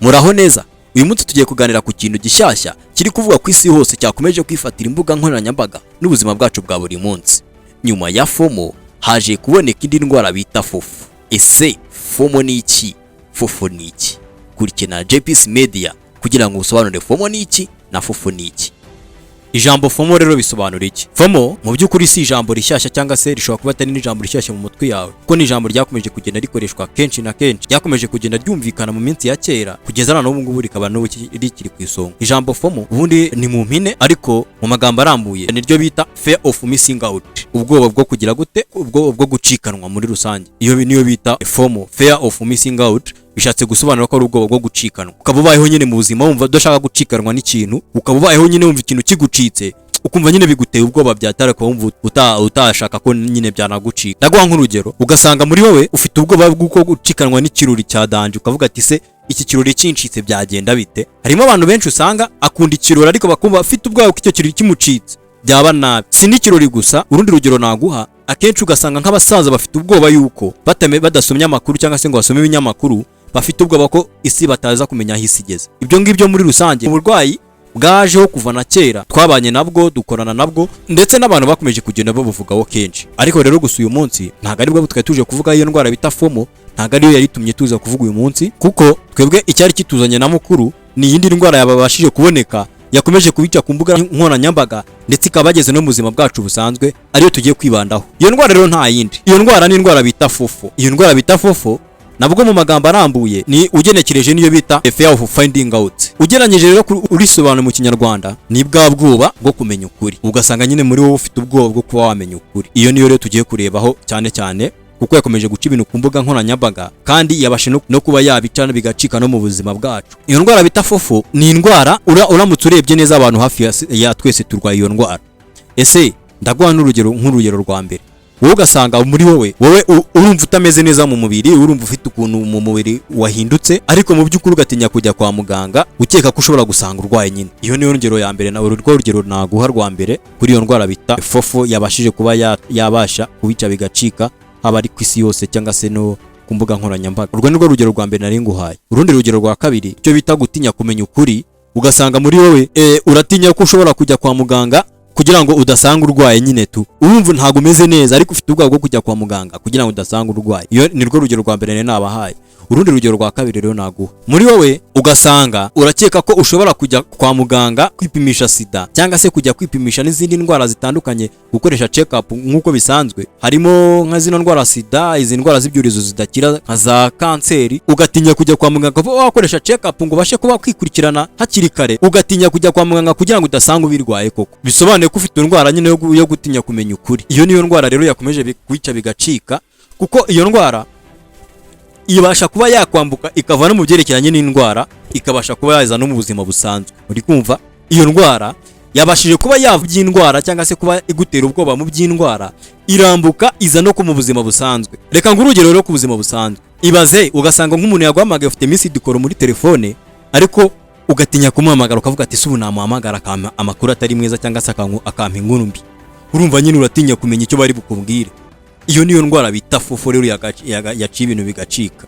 Muraho neza. Uyu munsi tugiye kuganira ku kintu gishyashya kiri kuvuga ku isi hose cyakomeje kwifatira imbuga nkoranyambaga n'ubuzima bwacu bwa buri munsi. Nyuma ya FOMO haje kuboneka indi ndwara bita FOFO. Ese FOMO ni iki? FOFO ni iki? Kurikina JPS Media kugira ngo usobanure FOMO ni iki na FOFO ni iki. Ijambo FOMO rero bisobanura iki? FOMO mu by'ukuri si ijambo rishyashya cyangwa se rishobora kuba atari n'ijambo rishyashya mu mutwe yawe, kuko ni ijambo ryakomeje kugenda rikoreshwa kenshi na kenshi, ryakomeje kugenda ryumvikana mu minsi ya kera kugeza na n'ubu ngubu rikaba n'ubu rikiri ku isonga. Ijambo FOMO ubundi ni mu mpine, ariko mu magambo arambuye niryo bita fear of missing out, ubwoba bwo kugira gute, ubwoba bwo gucikanwa muri rusange. Iyo niyo bita FOMO, fear of missing out. Bishatse gusobanura ko ari ubwoba bwo gucikanwa. Ukaba ubayeho nyine mu buzima wumva udashaka gucikanwa n'ikintu, ukaba ubayeho nyine wumva ikintu kigucitse, ukumva nyine biguteye ubwoba byatara ko wumva utashaka ko nyine byanagucika. Ndaguha nk'urugero, ugasanga muri wowe ufite ubwoba bw'uko gucikanwa n'ikiruri cya danje, ukavuga ati se iki kiruri kincitse byagenda bite? Harimo abantu benshi usanga akunda ikirori ariko bakumva afite ubwoba ko icyo kiruri kimucitse byaba nabi. Si n'ikirori gusa, urundi rugero naguha, akenshi ugasanga nk'abasaza bafite ubwoba yuko badasomye amakuru cyangwa se ngo basome ibinyamakuru, bafite ubwoba ko isi bataza kumenya aho isi igeze. Ibyo ngibyo muri rusange uburwayi bwajeho kuva na kera, twabanye nabwo, dukorana nabwo, ndetse n'abantu bakomeje kugenda babuvugaho kenshi. Ariko rero gusa uyu munsi ntago aribwo twari tuje kuvuga iyo ndwara bita FOMO, ntago ariyo yari tumye tuza kuvuga uyu munsi, kuko twebwe icyari kituzanye na mukuru ni iyindi ndwara yabashije kuboneka, yakomeje kubica ku mbuga nkoranyambaga ndetse ikabageze no mu buzima bwacu busanzwe, ariyo tugiye kwibandaho. Iyo ndwara rero nta yindi, iyo ndwara ni indwara bita FOFO. Iyo ndwara bita FOFO nabwo mu magambo arambuye ni ugenekereje niyo bita fear of finding out. Ugeranyije rero urisobanura mu kinyarwanda ni bwa bwoba bwo kumenya ukuri, ugasanga nyine muri wowe ufite ubwoba bwo kuba wamenya ukuri. Iyo niyo rero tugiye kurebaho cyane cyane, kuko yakomeje guca ibintu ku mbuga nkoranyambaga kandi yabashe no kuba yabicana bigacika no mu buzima bwacu. Iyo ndwara bita FOFO ni indwara uramutse urebye neza abantu hafi ya twese turwaye iyo ndwara. Ese ndaguha nk'urugero rwa mbere, wowe ugasanga muri wowe urumva utameze neza mu mubiri, urumva ufite ukuntu mu mubiri wahindutse, ariko mu by'ukuri ugatinya kujya kwa muganga ukeka ko ushobora gusanga urwaye nyine. Iyo niyo ngero ya mbere, nawe urwo rugero naguha rwa mbere kuri iyo ndwara bita FOFO yabashije kuba yabasha kubica bigacika, haba ari ku isi yose cyangwa se no ku mbuga nkoranyambaga. Urwo ni rwo rugero rwa mbere nari nguhaye. Urundi rugero rwa kabiri, icyo bita gutinya kumenya ukuri, ugasanga muri wowe uratinya ko ushobora kujya kwa muganga kugira ngo udasanga urwaye nyine tu, urumva ntago umeze neza ariko ufite ubwoba bwo kujya kwa muganga kugira ngo udasanga urwaye. Iyo ni rwo rugero rwa mbere nabahaye. Urundi rugero rwa kabiri rero naguha, muri wowe ugasanga urakeka ko ushobora kujya kwa muganga kwipimisha sida cyangwa se kujya kwipimisha n'izindi ndwara zitandukanye, gukoresha check up nk'uko bisanzwe, harimo nka zino ndwara sida, izi ndwara z'ibyurizo zidakira nka za kanseri, ugatinya kujya kwa muganga kuko wakoresha check up ngo bashe kuba kwikurikirana hakiri kare, ugatinya kujya kwa muganga kugira ngo udasanga ubirwaye koko. Bisobanuye ko ufite indwara nyine yo gutinya kumenya ukuri. Iyo niyo ndwara rero yakomeje kwica bigacika, kuko iyo ndwara ibasha kuba yakwambuka ikava no mu byerekeranye n'indwara, ikabasha kuba yaza no mu buzima busanzwe. Uri kumva? Iyo ndwara yabashije kuba yavyindwara cyangwa se kuba igutera ubwoba mu by'indwara, irambuka iza no ku mu buzima busanzwe. Reka ngurugero rero ku buzima busanzwe, ibaze ugasanga nk'umuntu yaguhamagaye ufite message call muri telefone, ariko ugatinya kumuhamagara ukavuga ati subu namuhamagara amakuru atari mwiza cyangwa se akampa inkuru mbi. Urumva nyine uratinya kumenya icyo bari bukubwire. Iyo niyo ndwara bita FOFO rero yaciye ibintu bigacika.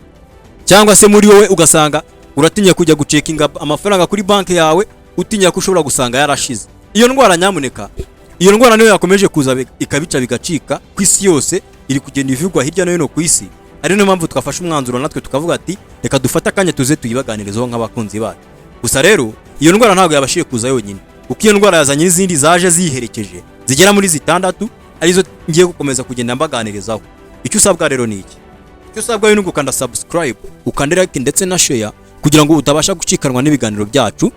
Cyangwa se muri wowe ugasanga uratinya kujya gucekinga amafaranga kuri banki yawe, utinya ko ushobora gusanga yarashize. Iyo ndwara nyamuneka, iyo ndwara niyo yakomeje kuza ikabica bigacika ku isi yose, iri kugenda ivugwa hirya no hino ku isi. Ari no mpamvu twafashe umwanzuro natwe tukavuga ati reka dufate akanya tuze tuyibaganirizeho nk'abakunzi bacu. Gusa rero iyo ndwara ntabwo yabashije kuza yonyine, kuko iyo ndwara yazanye izindi zaje ziherekeje zigera muri 6 arizo ngiye gukomeza kugenda mbaganirizaho. Icyo usabwa rero ni iki? Icyo usabwa ni gukanda subscribe, ukanda like ndetse na share kugira ngo utabasha gucikanwa n'ibiganiro byacu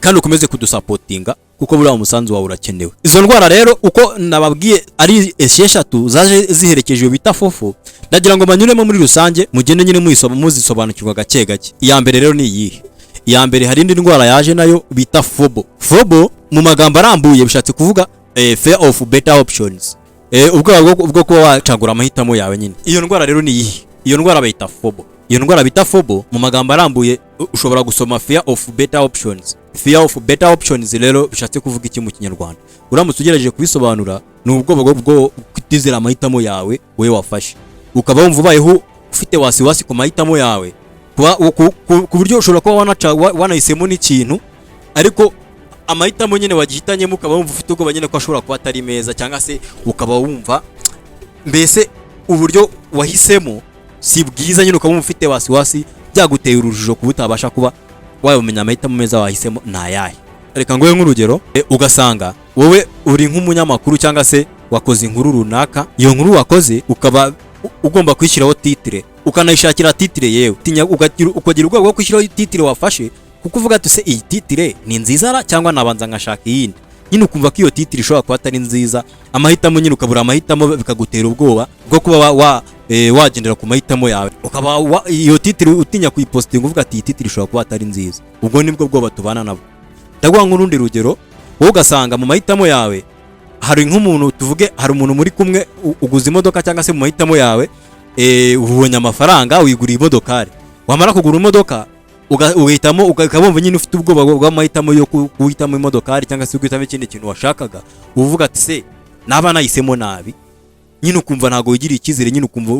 kandi ukomeze kudusapotinga, kuko buriya umusanzu wawe urakenewe. Izo ndwara rero uko nababwiye ari esheshatu zaje ziherekeje bita FOFO, ndagira ngo banyuremo muri rusange mugende nyine muzisobanukirwa gake gake. Iya mbere rero ni iyihe? Iya mbere hari indi ndwara yaje nayo bita FOBO. FOBO mu magambo arambuye bishatse kuvuga fear of better options, ubwoba bwo kuba wacagura amahitamo yawe nyine. Iyo ndwara rero ni iyihe? Iyo ndwara bayita FOBO. Iyo ndwara bita FOBO mu magambo arambuye ushobora gusoma fear of better options. Fear of better options rero bishatse kuvuga iki mu kinyarwanda? Uramutse ugerageje kubisobanura ni ubwoba bwo kutizera amahitamo yawe we wafashe, ukaba wumva ubayeho ufite wasiwasi ku mahitamo yawe, ku buryo ushobora kuba wanahisemo n'ikintu ariko amahitamo nyine wagihitanyemo ukaba wumva ufite ubwoba nyine ko ashobora kuba atari meza, cyangwa se ukaba wumva mbese uburyo wahisemo si bwiza nyine, ukaba wumva ufite wasiwasi byaguteye urujijo kuba utabasha kuba wamenya amahitamo meza wahisemo nayahe. Reka ngoye nk'urugero, ugasanga wowe uri nk'umunyamakuru cyangwa se wakoze inkuru runaka, iyo nkuru wakoze ukaba ugomba kwishyiraho titre, ukanayishakira titre yewe ukagira ubwoba bwo kwishyiraho titre wafashe, kuko uvuga ati se iyi titre ni nziza cyangwa nabanza ngashaka iyindi, nyine ukumva ko iyo titre ishobora kuba atari nziza, amahitamo nyine ukabura amahitamo, bikagutera ubwoba bwo kuba wagendera ku mahitamo yawe, ukaba iyo titre utinya kuyipostinga uvuga ati iyi titre ishobora kuba atari nziza. Ubwo nibwo bwoba tubana nabwo. Ndaguha nk'urundi rugero, wowe ugasanga mu mahitamo yawe hari nk'umuntu, tuvuge hari umuntu muri kumwe uguza imodoka, cyangwa se mu mahitamo yawe ubonye amafaranga wiguriye imodokari, wamara kugura imodoka ugahitamo, ukabumva nyine ufite ubwoba bw'amahitamo yo guhitamo imodokari cyangwa se guhitamo ikindi kintu washakaga, uvuga ati se naba nahisemo nabi, nyine ukumva ntago wigiriye icyizere, nyine ukumva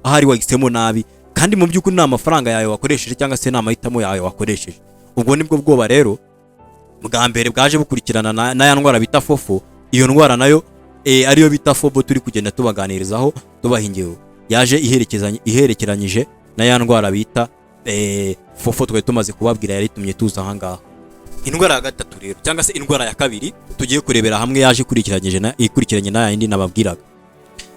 ahari wahisemo nabi, kandi mu by'ukuri ni amafaranga yawe wakoresheje cyangwa se ni amahitamo yawe wakoresheje. Ubwo nibwo bwoba rero bwa mbere bwaje bukurikirana na ya ndwara bita FOFO. Iyo ndwara nayo ariyo bita FOFO turi kugenda tubaganirizaho tubahingiyeho, yaje iherekeranyije na ya ndwara bita FOFO twari tumaze kubabwira, yari itumye tuza aha ngaha. Indwara ya gatatu rero, cyangwa se indwara ya kabiri tugiye kurebera hamwe, yaje ikurikiranye na yindi nababwiraga,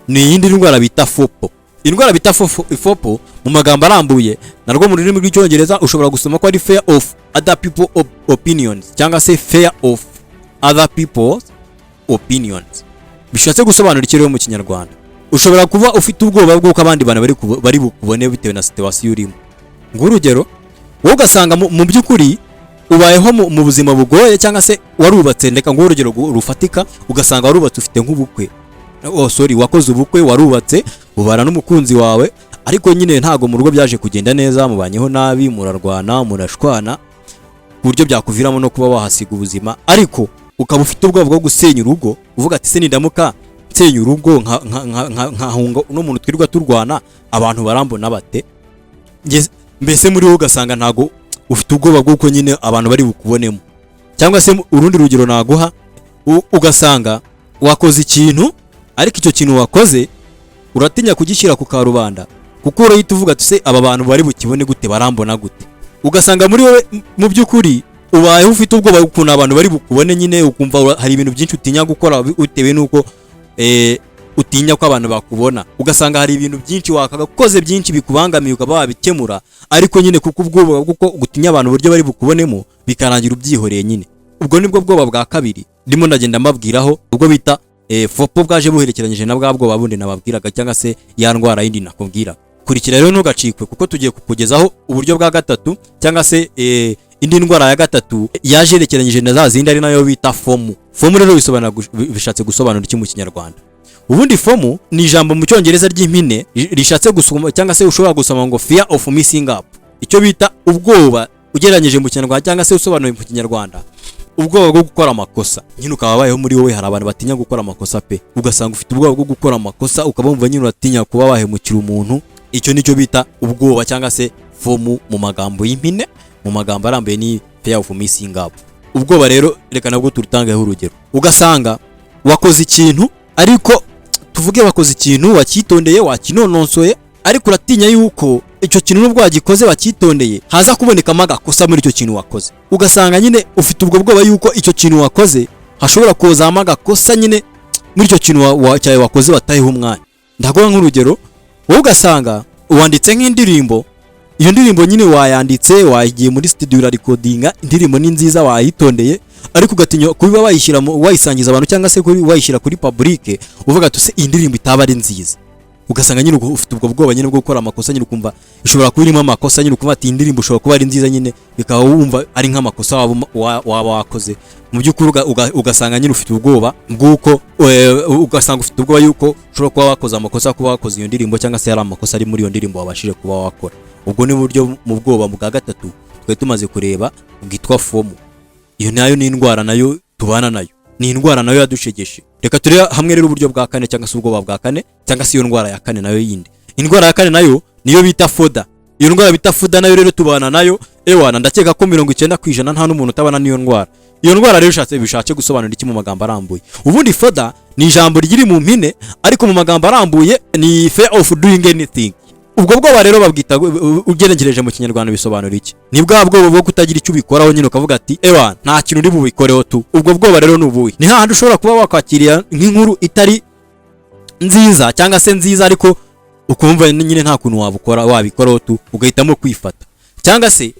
ni iyindi ndwara bita FOFO. Indwara bita FOFO mu magambo arambuye narwo mu rurimi rw'icyongereza ushobora gusoma ko ari fear of other people opinions, cyangwa se fear of other people's opinions. Bishatse gusobanura iki rero mu Kinyarwanda? Ushobora kuba ufite ubwoba bw'uko abandi bantu bari bukubone bitewe na situation urimo. Ngurugero, wowe ugasanga mu by'ukuri ubayeho mu buzima bugoye, cyangwa se warubatse, ndeka ngurugero rufatika, ugasanga warubatse ufite nk'ubukwe, wakoze ubukwe, warubatse, ubara n'umukunzi wawe, ariko nyine ntago mu rugo byaje kugenda neza, mubanyeho nabi, murarwana, murashwana, ku buryo byakuviramo no kuba wahasiga ubuzima, ariko ukaba ufite ubwoba bwo gusenya urugo, uvuga ati se nindamuka nsenya urugo nkahunga n'umuntu twirirwa turwana, abantu barambona bate? Mbese muri wowe ugasanga ntago ufite ubwoba bw'uko nyine abantu bari bukubonemo. Cyangwa se urundi rugero naguha, ugasanga wakoze ikintu, ariko icyo kintu wakoze uratinya kugishyira ku karubanda, kuko urahita uvuga ati se aba bantu bari bukibone gute, barambona gute? Ugasanga muri wowe mu by'ukuri ubayeho ufite ubwoba bw'ukuntu abantu bari bukubone, nyine ukumva hari ibintu byinshi utinya gukora bitewe nuko utinya ko abantu bakubona. Ugasanga hari ibintu byinshi wakakoze byinshi bikubangamiye ukaba wabikemura, ariko nyine kuko ubwoba bw'uko gutinya abantu uburyo bari bukubonemo bikarangira ubyihoreye nyine. Ubwo nibwo bwoba bwa kabiri ndimo ndagenda mbabwiraho, ubwo bita FOFO, bwaje buherekeranyije na bwa bwoba bundi nababwiraga, cyangwa se ya ndwara yindi nakubwira. Kurikira rero ntugacikwe, kuko tugiye kukugezaho uburyo bwa gatatu, cyangwa se indi ndwara ya gatatu yaje iherekeranyije na za zindi, ari nayo bita FOMO. FOMO rero bishatse gusobanura iki mu Kinyarwanda? Ubundi FOMO ni ijambo mu Cyongereza ry'impine rishatse gusoma, cyangwa se ushobora gusoma ngo fear of missing up, icyo bita ubwoba ugereranyije mu Kinyarwanda, cyangwa se usobanuye mu Kinyarwanda ubwoba bwo gukora amakosa. Nyine ukaba bayeho muri wowe hari abantu batinya gukora amakosa pe, ugasanga ufite ubwoba bwo gukora amakosa, ukaba wumva nyine uratinya kuba wahemukira umuntu. Icyo nicyo bita ubwoba, cyangwa se FOMO mu magambo y'impine, mu magambo arambuye ni fear of missing up. Ubwoba rero reka nabwo turutangaho urugero, ugasanga wakoze ikintu, ariko tuvuge wakoze ikintu wakitondeye, wakinononsoye, ariko uratinya yuko icyo kintu nubwo wagikoze wakitondeye haza kubonekamo agakosa muri icyo kintu wakoze. Ugasanga nyine ufite ubwo bwoba yuko icyo kintu wakoze hashobora kuzamo agakosa nyine muri icyo kintu cyawe wakoze watayeho umwanya. Ndaguha nk'urugero, wowe ugasanga wanditse nk'indirimbo, iyo ndirimbo nyine wayanditse, wagiye muri studio urarecordinga, indirimbo ni nziza wayitondeye, ariko ugatinya kuba wayisangiza abantu, cyangwa se wayishyira kuri public, uvuga ati se iyi ndirimbo itaba ari nziza. Ugasanga nyine ufite ubwo bwoba nyine bwo gukora amakosa, nyine ukumva ishobora kuba irimo amakosa, nyine ukumva ati iyi ndirimbo ushobora kuba ari nziza, nyine bikaba wumva ari nk'amakosa waba wakoze. Mu by'ukuri ugasanga nyine ufite ubwoba bw'uko ugasanga ufite ubwoba yuko ushobora kuba wakoze amakosa, kuba wakoze iyo ndirimbo, cyangwa se hari amakosa ari muri iyo ndirimbo wabashije kuba wakora. Ubwo ni buryo mu bwoba bwa gatatu twari tumaze kureba bwitwa FOMO. Iyo nayo ni indwara nayo tubana nayo, ni indwara nayo yadushegeshe. Reka turebe hamwe rero uburyo bwa kane, cyangwa se ubwoba bwa kane, cyangwa se iyo ndwara ya kane nayo yindi. Indwara ya kane nayo niyo bita FODA. iyo ndwara bita FODA nayo rero tubana nayo ewana ndakeka ko 90% nta n'umuntu utabana n'iyo ndwara. Iyo ndwara rero bishatse gusobanura iki mu magambo arambuye? Ubundi FODA ni ijambo riri mu mpine ariko mu magambo arambuye ni fear of doing anything. Ubwo bwoba rero babwita ugeregereje mu kinyarwanda bisobanura iki? Ni bwa bwoba bwo kutagira icyo ubikoraho nyine ukavuga ati ewa nta kintu uri bubikoreho tu. Ubwo bwoba rero ni ubuhe? Ni hahandi ushobora kuba wakwakiriya nk'inkuru itari nziza cyangwa se nziza ariko ukumva nyine nta kuntu wabikoraho tu ugahitamo kwifata. Cyangwa se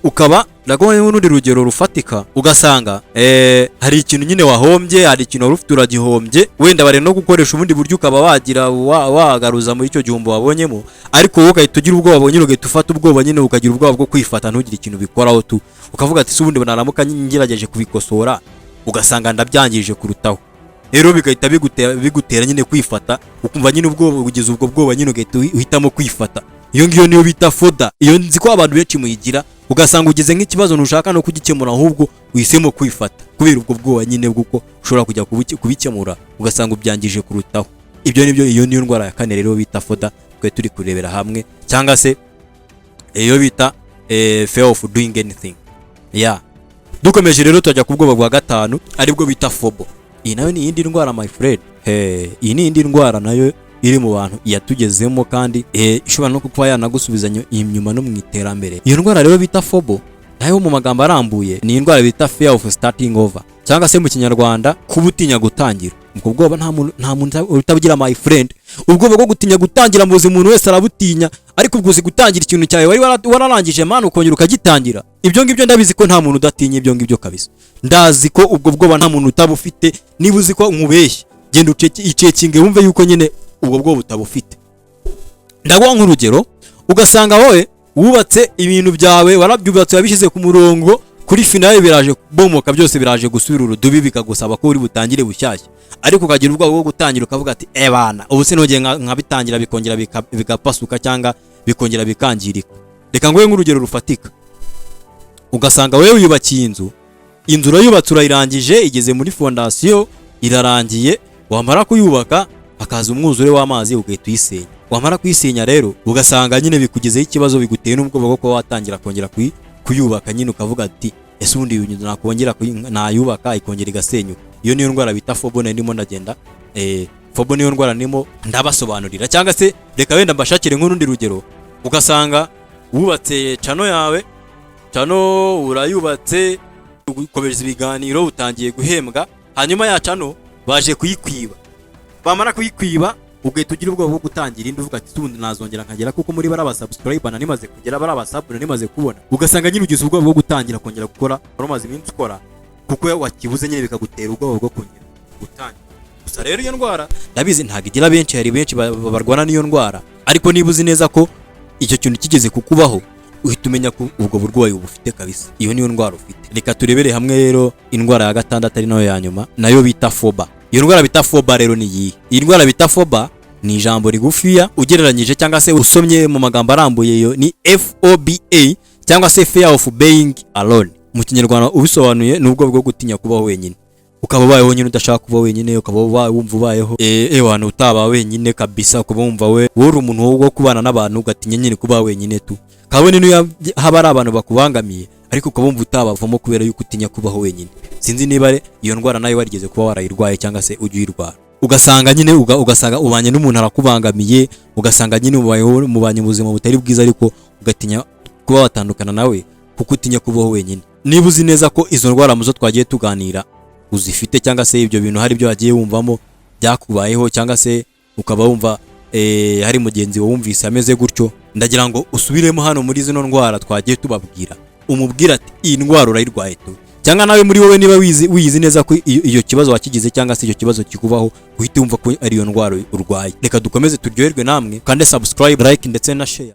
ukaba ndagomba n'urundi rugero rufatika ugasanga hari ikintu nyine wahombye, hari ikintu wari ufite uragihombye, wenda bare no gukoresha ubundi buryo ukaba wagira wagaruza muri icyo gihombo wabonyemo, ariko wowe ugahita ugira ubwoba nyine ugahita ufata ubwoba nyine ukagira ubwoba bwo kwifata ntugire ikintu bikoraho tu, ukavuga ati se ubundi banaramuka ngerageje kubikosora ugasanga ndabyangije kurutaho. Rero bigahita bigutera nyine kwifata, ukumva nyine ubwoba ugize ubwo bwoba nyine ugahita uhitamo kwifata. Iyo ngiyo niyo bita FODA. Iyo nzi ko abantu benshi muyigira ugasanga ugize nk'ikibazo ntushaka no kugikemura ahubwo uhisemo kwifata kubera ubwo bwoba nyine bwuko ushobora kujya kubikemura ugasanga ubyangije kurutaho. Ibyo nibyo, iyo niyo ndwara ya kane rero bita FODA twe turi kurebera hamwe, cyangwa se iyo bita fear of doing anything. Dukomeje rero tujya ku bwoba bwa gatanu aribwo bita FOBO. Iyi nayo ni indi ndwara my friend. Iyi ni indi ndwara nayo iri mu bantu yatugezemo kandi ishobora no kuba yanagusubiza inyuma no mu iterambere. Iyo ndwara rero bita FOBO nayo mu magambo arambuye ni indwara bita fear of starting over, cyangwa se mu kinyarwanda kubutinya gutangira. Ubwo bwoba nta muntu utabugira my friend. Ubwoba bwo gutinya gutangira mu buzima umuntu wese arabutinya, ariko ubwo uzi gutangira ikintu cyawe wari wararangije manu ukongera ukagitangira. Ibyo ngibyo ndabizi ko nta muntu udatinya ibyo ngibyo kabisa. Ndazi ko ubwo bwoba nta muntu utabufite. Niba uzi ko nkubeshye genda ucekinge wumve yuko nyine ubwo bwoba utabufite. Ndaguha nk'urugero, ugasanga wowe wubatse ibintu byawe warabyubatse wabishyize ku murongo, kuri finale biraje bomoka, byose biraje gusubira urudubi bikagusaba ko uri butangire bushyashya, ariko ukagira ubwoba bwo gutangira ukavuga ati bana ubu se nogeye nkabitangira bikongera bigapasuka cyangwa bikongera bikangirika. Reka ngoye nk'urugero rufatika, ugasanga wewe uyubakiye inzu urayubatse urayirangije igeze muri fondasiyo irarangiye, wamara kuyubaka akaza umwuzure w'amazi ugahita uyisenya. Wamara kuyisenya rero ugasanga nyine bikugezeho ikibazo, biguteye n'ubwoba bwo kuba watangira kongera kuyubaka nyine ukavuga ati ese ubundi iyi nzu nakongera nayubaka ikongera igasenyuka. Iyo niyo ndwara bita FOBO ndimo ndagenda FOBO niyo ndwara ndimo ndabasobanurira. Cyangwa se reka wenda mbashakire nk'urundi rugero, ugasanga wubatse chano yawe, chano urayubatse ukomereza ibiganiro utangiye guhembwa, hanyuma ya chano baje kuyikwiba. Bamara kuyikwiba ugahita ugira ubwoba bwo gutangira indi uvuga ati tundi nazongera nkagera kuko muri bara subscribe nimaze kugera bara abasabune nimaze kubona. Ugasanga nyine ugize ubwoba bwo gutangira kongera gukora umaze iminsi ukora kuko wakibuze nyine bikagutera ubwoba bwo kongera gutangira. Gusa rero iyo ndwara ndabizi ntago igira benshi, hari benshi barwana n'iyo ndwara, ariko niba uzi neza ko icyo kintu kigeze kukubaho uhita umenya ko ubwo burwayi ubufite kabisa. Iyo niyo ndwara ufite. Reka turebere hamwe rero indwara ya gatandatu ari nayo ya nyuma, nayo bita FOBA. Iyo ndwara bita FOBA rero ni iyi. Iyi ndwara bita FOBA ni ijambo rigufiya ugereranyije cyangwa se usomye mu magambo arambuye yo ni FOBA, cyangwa se fear of being alone. Mu kinyarwanda ubisobanuye nubwo bwo gutinya kuba wenyine, ukaba ubayeho nyine udashaka kuba wenyine, ukaba wumva ubayeho ewana utaba wenyine kabisa, ukaba wumva we uri umuntu wo kubana n'abantu ugatinya nyine kuba wenyine tu. Kabone niyo haba ari abantu bakubangamiye ariko ukaba wumva utabavamo kubera yuko utinya kubaho wenyine. Sinzi niba iyo ndwara nayo warigeze kuba warayirwaye cyangwa se ujye uyirwara, ugasanga nyine ugasanga ubanye n'umuntu arakubangamiye, ugasanga nyine ubayeho mubanye ubuzima butari bwiza ariko ugatinya kuba watandukana nawe kuko utinya kubaho wenyine. Niba uzi neza ko izo ndwara muzo twagiye tuganira uzifite, cyangwa se ibyo bintu hari byo wagiye wumvamo byakubayeho, cyangwa se ukaba wumva hari mugenzi wumvise ameze gutyo, ndagira ngo usubiremo hano muri zino ndwara twagiye tubabwira, umubwira ati iyi ndwara urayirwaye tu. Cyangwa nawe muri wowe niba wiyizi neza ko iyo kibazo wakigize cyangwa se icyo kibazo kikubaho uhite wumva ko ari iyo ndwara urwaye. Reka dukomeze turyoherwe namwe, kandi subscribe, like ndetse na share.